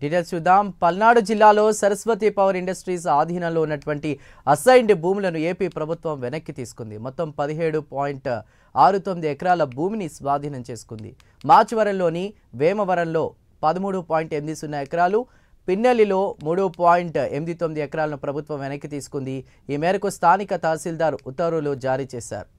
Details చూద్దాం. పల్నాడు జిల్లాలో Saraswati power industries ఆధీనంలో ఉన్నటువంటి అసైన్డ్ భూములను ఏపీ ప్రభుత్వం వెనక్కి తీసుకుంది. మొత్తం 17.69 ఎకరాల భూమిని స్వాధీనం చేసుకుంది. మాచవరంలోని వేమవరంలో 13.80 ఎకరాలు, పిన్నెల్లిలో 3.89 ఎకరాలను ప్రభుత్వం వెనక్కి తీసుకుంది. ఈ మేరకు స్థానిక తహసీల్దార్ ఉత్తర్వులు జారీ చేశారు.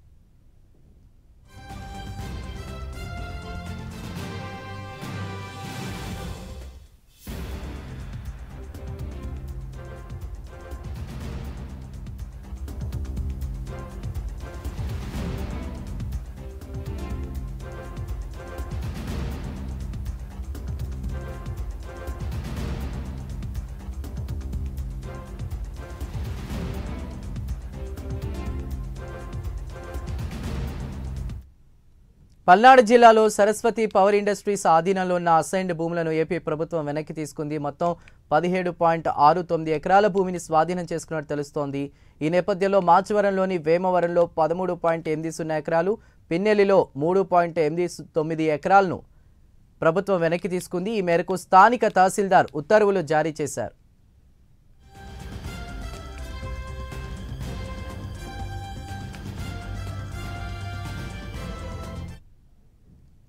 పల్నాడు జిల్లాలో సరస్వతి పవర్ ఇండస్ట్రీస్ ఆధీనంలో ఉన్న అసైన్డ్ భూములను ఏపీ ప్రభుత్వం వెనక్కి తీసుకుంది. మొత్తం 17.69 ఎకరాల భూమిని స్వాధీనం చేసుకున్నట్టు తెలుస్తోంది. ఈ నేపథ్యంలో మాచవరంలోని వేమవరంలో 13.80 ఎకరాలు, పిన్నెల్లిలో 3.89 ఎకరాలను ప్రభుత్వం వెనక్కి తీసుకుంది. ఈ మేరకు స్థానిక తహసీల్దార్ ఉత్తర్వులు జారీ చేశారు.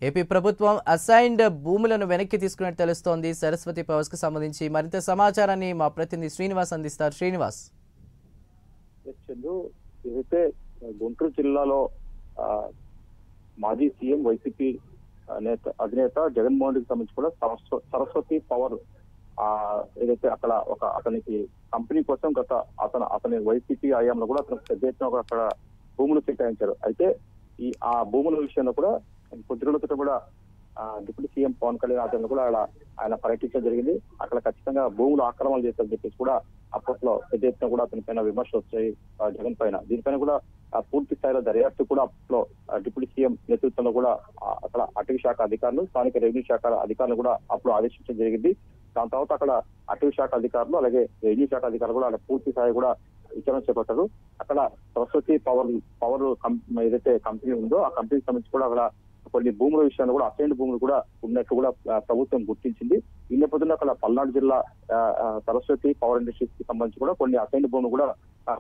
ఏపీ ప్రభుత్వం అసైన్డ్ భూములను వెనక్కి తీసుకున్నట్టు తెలుస్తోంది. సరస్వతి పవర్స్ కు సంబంధించి మరింత సమాచారాన్ని మా ప్రతినిధి శ్రీనివాస్ అందిస్తారు. శ్రీనివాస్, ఏదైతే గుంటూరు జిల్లాలో మాజీ సీఎం వైసీపీ అధినేత జగన్మోహన్ రెడ్డికి సంబంధించి కూడా సరస్వతి పవర్ ఏదైతే అక్కడ అతనికి కంపెనీ కోసం అతని వైసీపీ హయాంలో కూడా అతనికి పెద్ద ఎత్తున అక్కడ భూములు కేటాయించారు. అయితే ఆ భూముల విషయంలో కూడా కొద్ది రోజుల క్రితం కూడా డిప్యూటీ సీఎం పవన్ కళ్యాణ్ ఆధ్వర్యంలో కూడా ఆయన పర్యటించడం జరిగింది. అక్కడ ఖచ్చితంగా భూములు ఆక్రమణలు చేస్తారని చెప్పేసి కూడా అప్పట్లో పెద్ద ఎత్తున కూడా అతని పైన విమర్శలు వచ్చాయి జగన్ పైన. దీనిపైన కూడా పూర్తి స్థాయిలో దర్యాప్తు కూడా అప్పట్లో డిప్యూటీ సీఎం నేతృత్వంలో కూడా అక్కడ అటవీ శాఖ అధికారులు, స్థానిక రెవెన్యూ శాఖ అధికారులు కూడా అప్పుడు ఆదేశించడం జరిగింది. దాని తర్వాత అక్కడ అటవీ శాఖ అధికారులు అలాగే రెవెన్యూ శాఖ అధికారులు కూడా అక్కడ పూర్తి స్థాయి కూడా విచారణ చేపట్టారు. అక్కడ సరస్వతి పవర్ ఏదైతే కంపెనీ ఉందో ఆ కంపెనీకి సంబంధించి కూడా అక్కడ కొన్ని భూముల విషయాల్లో కూడా అసైన్డ్ భూములు కూడా ఉన్నట్టు కూడా ప్రభుత్వం గుర్తించింది. ఈ నేపథ్యంలో అక్కడ పల్నాడు జిల్లా సరస్వతి పవర్ ఇండస్ట్రీస్ కి సంబంధించి కూడా కొన్ని అసైన్డ్ భూములు కూడా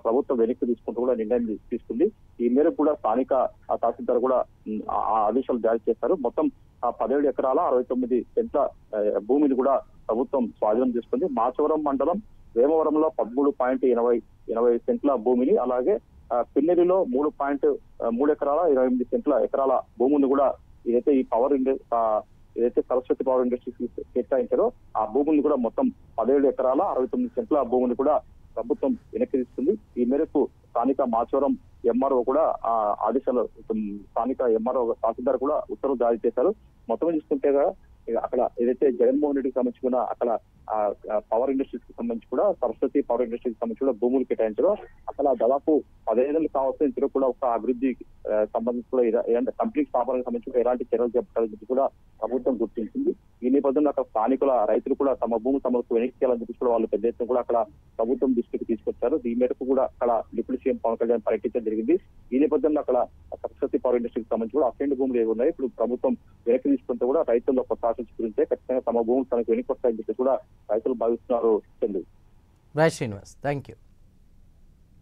ప్రభుత్వం వెనక్కి తీసుకుంటూ కూడా నిర్ణయం తీసుకుంది. ఈ మేరకు కూడా స్థానిక తహసీల్దార్ కూడా ఆదేశాలు జారీ చేశారు. మొత్తం 17 ఎకరాల 69 సెంట్ల భూమిని కూడా ప్రభుత్వం స్వాధీనం చేసుకుంది. మాచవరం మండలం వేమవరంలో 13.80 సెంట్ల భూమిని, అలాగే పిన్నెల్లిలో 3.3 ఎకరాల 28 ఎకరాల భూములను కూడా ఏదైతే ఈ ఏదైతే సరస్వతి పవర్ ఇండస్ట్రీస్ కేటాయించారో ఆ భూముల్ని కూడా మొత్తం 17 ఎకరాల 69 సెంట్ల భూములు కూడా ప్రభుత్వం వెనక్కి తీసుకుంది. ఈ మేరకు స్థానిక మాచవరం ఎంఆర్ఓ కూడా ఆదేశాలు స్థానిక ఎంఆర్ఓ తహసీల్దార్ కూడా ఉత్తర్వులు జారీ చేశారు. మొత్తం చూసుకుంటే అక్కడ ఏదైతే జగన్మోహన్ రెడ్డికి సంబంధించిన అక్కడ పవర్ ఇండస్ట్రీస్ కి సంబంధించి కూడా సరస్వతి పవర్ ఇండస్ట్రీకి సంబంధించి కూడా భూములు కేటాయించారు. అక్కడ దాదాపు 15 ఏళ్ళు కావాల్సిన ఇందులో కూడా ఒక అభివృద్ధి సంబంధించి కూడా కంపెనీ స్థాపనకు సంబంధించి ఎలాంటి చర్యలు చేపట్టాలని చెప్పి కూడా ప్రభుత్వం గుర్తించింది. ఈ నేపథ్యంలో అక్కడ స్థానికుల రైతులు కూడా తమ భూమి తమకు వెనక్కి చేయాలని చెప్పి కూడా వాళ్ళు పెద్ద ఎత్తున కూడా అక్కడ ప్రభుత్వం దృష్టికి తీసుకొచ్చారు. ఈ మేరకు కూడా అక్కడ డిప్యూటీ సీఎం పవన్ కళ్యాణ్ పర్యటించడం జరిగింది. ఈ నేపథ్యంలో అక్కడ సరస్వతి పవర్ ఇండస్ట్రీకి సంబంధించి కూడా అసైన్డ్ భూములు ఏవి ఉన్నాయి ఇప్పుడు ప్రభుత్వం వెనక్కి తీసుకుంటే కూడా రైతుల్లో కొత్త ఆశ గురించే ఖచ్చితంగా తమ భూములు తనకు వెనక్కి వస్తాయని చెప్పి కూడా రైతులు భావిస్తున్నారు. Right Srinivas, thank you.